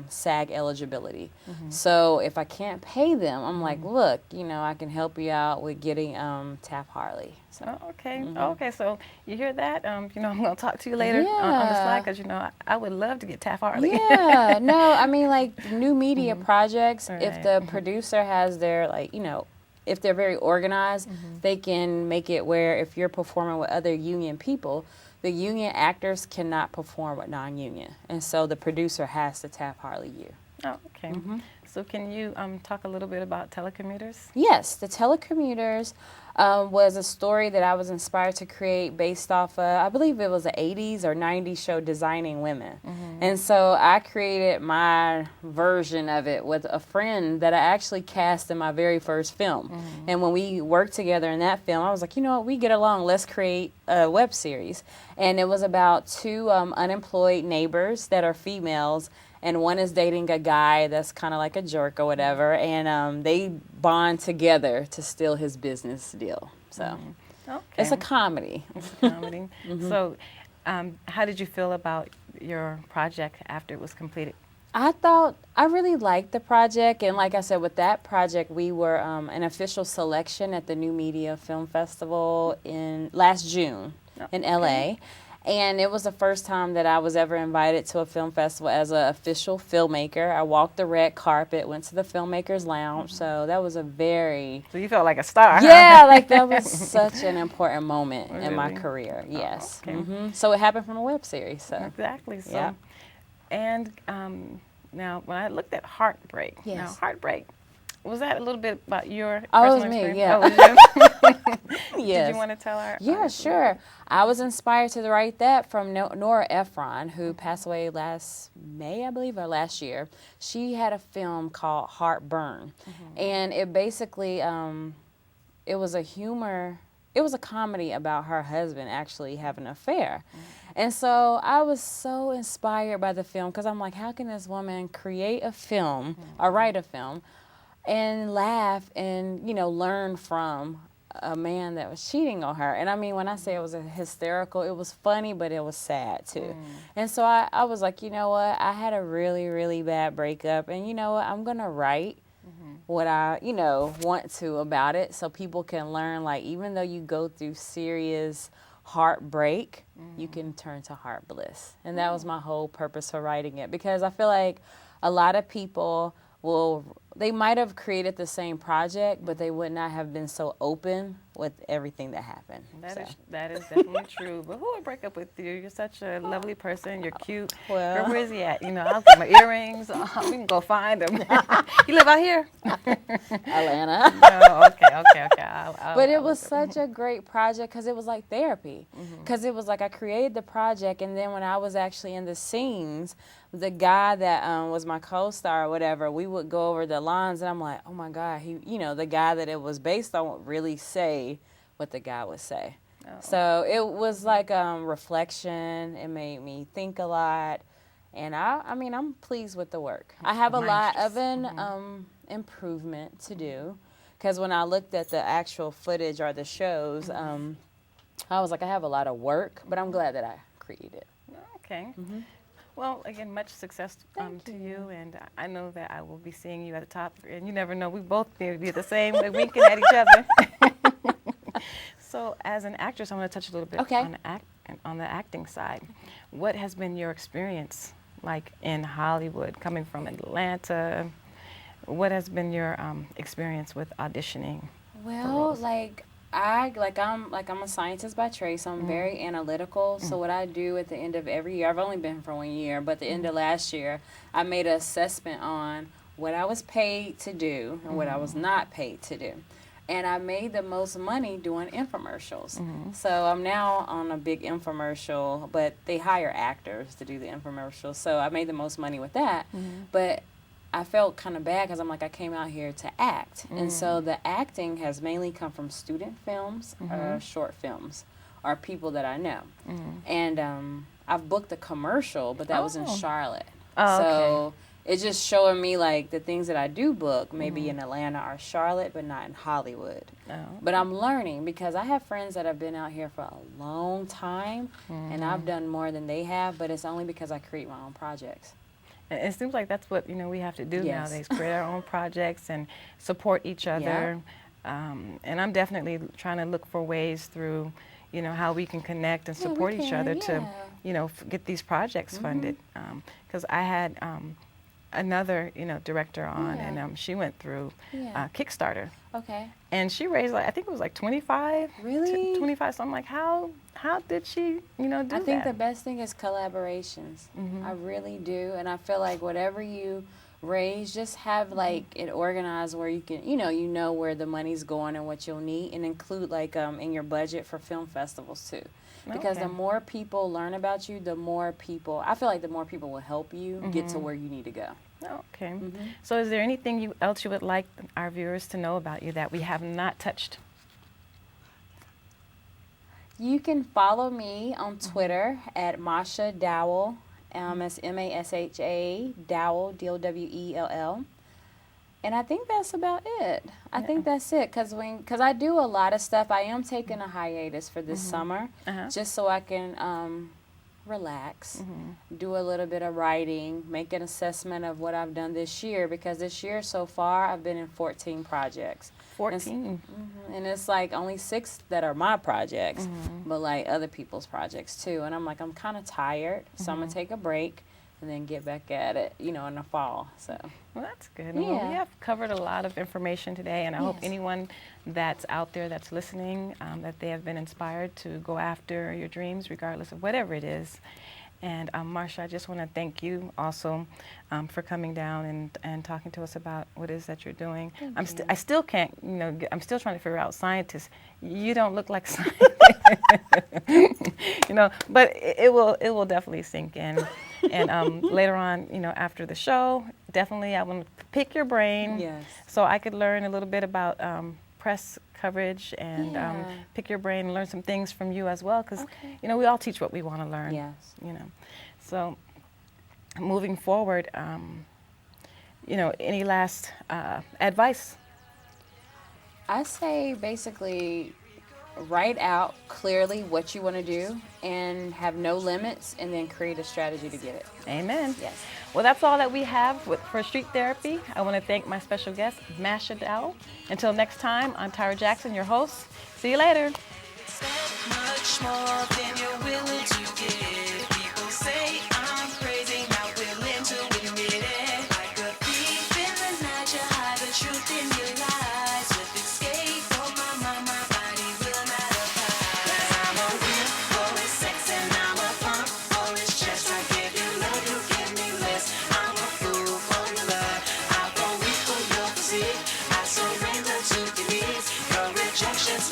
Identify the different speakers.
Speaker 1: SAG eligibility. So if I can't pay them, I'm like, look, I can help you out with getting Taft-Hartley. So.
Speaker 2: Oh, okay. Okay, so you hear that? I'm going to talk to you later on the slide because, I would love to get Taft-Hartley.
Speaker 1: Yeah. No, I mean, like, new media projects, if the producer has their, like, if they're very organized, they can make it where if you're performing with other union people, the union actors cannot perform with non-union. And so the producer has to Taft-Hartley you.
Speaker 2: Oh, okay. So can you talk a little bit about telecommuters?
Speaker 1: Yes, the telecommuters was a story that I was inspired to create based off of, I believe it was an 80s or 90s show, Designing Women. And so I created my version of it with a friend that I actually cast in my very first film. And when we worked together in that film, I was like, you know what, we get along, let's create a web series. And it was about two unemployed neighbors that are females, and one is dating a guy that's kind of like a jerk or whatever, and they bond together to steal his business deal. So it's a comedy.
Speaker 2: It's a comedy. So how did you feel about your project after it was completed?
Speaker 1: I really liked the project, and like I said, with that project, we were an official selection at the New Media Film Festival in last June in LA. And it was the first time that I was ever invited to a film festival as an official filmmaker. I walked the red carpet, went to the Filmmakers Lounge, so that was a very...
Speaker 2: So you felt like a star,
Speaker 1: Yeah,
Speaker 2: huh?
Speaker 1: like that was such an important moment in my career, yes.
Speaker 2: Oh, okay.
Speaker 1: So it happened from a web series, so...
Speaker 2: Exactly, so...
Speaker 1: Yeah.
Speaker 2: And now, when I looked at Heartbreak, now Heartbreak, was that a little bit about your personal experience?
Speaker 1: Yeah.
Speaker 2: Oh, was you?
Speaker 1: Yes.
Speaker 2: Did you want to tell our...
Speaker 1: Yeah, sure. I was inspired to write that from Nora Ephron, who passed away last May, I believe, or last year. She had a film called Heartburn, and it basically, it was a comedy about her husband actually having an affair. And so I was so inspired by the film because I'm like, how can this woman create a film or write a film and laugh and, learn from a man that was cheating on her? And I mean, when I say it was hysterical, it was funny, but it was sad too. And so I was like, you know what? I had a really, really bad breakup, and you know what? I'm going to write what I, want to about it so people can learn, like, even though you go through serious heartbreak, you can turn to heart bliss. And that was my whole purpose for writing it, because I feel like a lot of people they might have created the same project, but they would not have been so open with everything that happened.
Speaker 2: That is definitely true. But who would break up with you? You're such a lovely person. You're cute.
Speaker 1: Well.
Speaker 2: Girl, where is he at? I'll get my earrings. We can go find him. You live out here?
Speaker 1: Atlanta.
Speaker 2: Oh, okay.
Speaker 1: But it was such a great project because it was like therapy. Because it was like I created the project, and then when I was actually in the scenes, the guy that was my co-star or whatever, we would go over the lines, and I'm like, oh my God, the guy that it was based on would really say what the guy would say. Oh. So it was like reflection. It made me think a lot, and I'm pleased with the work. I have a lot of an improvement to do, because when I looked at the actual footage or the shows, I was like, I have a lot of work, but I'm glad that I created it.
Speaker 2: Okay. Well, again, much success to you, and I know that I will be seeing you at the top, and you never know, we both may be the same, we're winking at each other. So, as an actress, I want to touch a little bit on the acting side. What has been your experience like in Hollywood, coming from Atlanta? What has been your experience with auditioning?
Speaker 1: Well, I'm a scientist by trade, so I'm very analytical. So what I do at the end of every year, I've only been for 1 year, but at the end of last year, I made an assessment on what I was paid to do and what I was not paid to do. And I made the most money doing infomercials. So I'm now on a big infomercial, but they hire actors to do the infomercials. So I made the most money with that. But I felt kind of bad because I'm like, I came out here to act. And so the acting has mainly come from student films or short films or people that I know. And I've booked a commercial, but that was in Charlotte. So it's just showing me like the things that I do book, maybe in Atlanta or Charlotte, but not in Hollywood. But I'm learning because I have friends that have been out here for a long time, and I've done more than they have, but it's only because I create my own projects.
Speaker 2: And it seems like that's what we have to do
Speaker 1: Yes.
Speaker 2: nowadays: create our own projects and support each other. And I'm definitely trying to look for ways through, how we can connect and support each other to, get these projects funded. Because I had another, director on, and she went through Kickstarter.
Speaker 1: Okay.
Speaker 2: And she raised I think it was like 25.
Speaker 1: Really?
Speaker 2: 25. So I'm like, how did she, do that?
Speaker 1: I think the best thing is collaborations. I really do, and I feel like whatever you raise, just have like it organized where you can, you know where the money's going and what you'll need, and include like in your budget for film festivals too. Because the more people learn about you, the more people, I feel like the more people will help you get to where you need to go.
Speaker 2: Okay. So is there anything else you would like our viewers to know about you that we have not touched?
Speaker 1: You can follow me on Twitter at mashadowel. It's MASHA Dowell, DOWELL. And I think that's about it. I think that's it, because I do a lot of stuff. I am taking a hiatus for this summer, just so I can relax, do a little bit of writing, make an assessment of what I've done this year, because this year so far I've been in 14 projects.
Speaker 2: 14.
Speaker 1: And it's like only 6 that are my projects, but like other people's projects too. And I'm like, I'm kind of tired, so I'm going to take a break and then get back at it, in the fall. So.
Speaker 2: Well, that's good. Well, we have covered a lot of information today, and I hope anyone that's out there that's listening, that they have been inspired to go after your dreams, regardless of whatever it is. And Marsha, I just want to thank you also for coming down and talking to us about what it is that you're doing. I still can't, I'm still trying to figure out scientists. You don't look like scientists, but it will definitely sink in. And later on, after the show, definitely I want to pick your brain so I could learn a little bit about press coverage and pick your brain and learn some things from you as well, because we all teach what we want to learn. So moving forward, any last advice?
Speaker 1: I say basically write out clearly what you want to do and have no limits, and then create a strategy to get it.
Speaker 2: Amen.
Speaker 1: Yes.
Speaker 2: Well, that's all that we have for Street Therapy. I want to thank my special guest, Mashadowel. Until next time, I'm Tyra Jackson, your host. See you later. Much more than you're willing to give. People say I'm crazy, not willing to admit it. Like a thief in the night, you hide the truth in your lies. With escape from my mind, my body will not abide. 'Cause I'm a wimp for his sex and I'm a punk for his chest. I give you love, you give me less. I'm a fool for your love. I fall weak for your physique. I surrender to your needs. Your rejection's